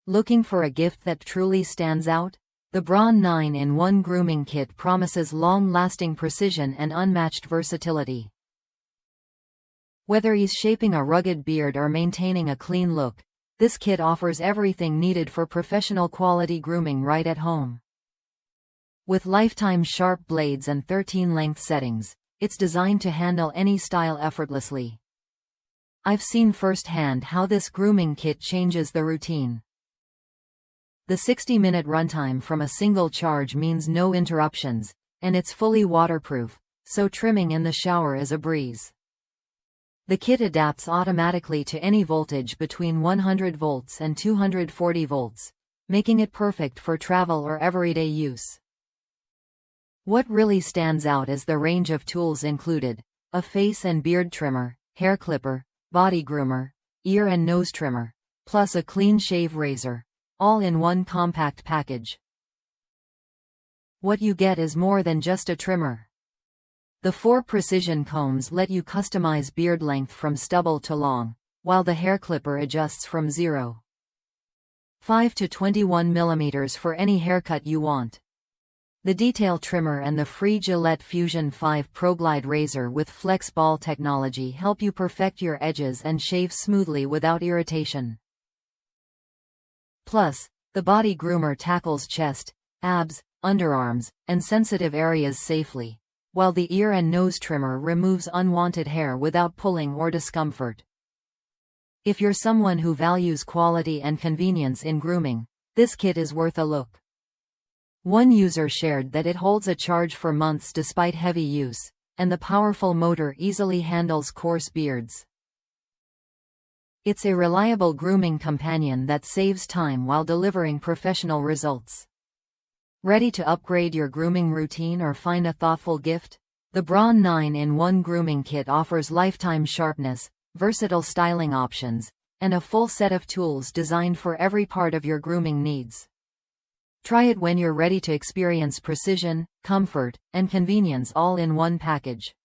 Looking for a gift that truly stands out? The Braun 9-in-1 Grooming Kit promises long-lasting precision and unmatched versatility. Whether he's shaping a rugged beard or maintaining a clean look, this kit offers everything needed for professional quality grooming right at home. With lifetime sharp blades and 13 length settings, it's designed to handle any style effortlessly. I've seen firsthand how this grooming kit changes the routine. The 60-minute runtime from a single charge means no interruptions, and it's fully waterproof, so trimming in the shower is a breeze. The kit adapts automatically to any voltage between 100 volts and 240 volts, making it perfect for travel or everyday use. What really stands out is the range of tools included: a face and beard trimmer, hair clipper, body groomer, ear and nose trimmer, plus a clean shave razor, all in one compact package. What you get is more than just a trimmer. The 4 precision combs let you customize beard length from stubble to long, while the hair clipper adjusts from 0.5 to 21 mm for any haircut you want. The detail trimmer and the free Gillette Fusion 5 Pro Glide razor with flex ball technology help you perfect your edges and shave smoothly without irritation. Plus, the body groomer tackles chest, abs, underarms, and sensitive areas safely, while the ear and nose trimmer removes unwanted hair without pulling or discomfort. If you're someone who values quality and convenience in grooming, this kit is worth a look. One user shared that it holds a charge for months despite heavy use, and the powerful motor easily handles coarse beards. It's a reliable grooming companion that saves time while delivering professional results. Ready to upgrade your grooming routine or find a thoughtful gift? The Braun 9-in-1 Grooming Kit offers lifetime sharpness, versatile styling options, and a full set of tools designed for every part of your grooming needs. Try it when you're ready to experience precision, comfort, and convenience all in one package.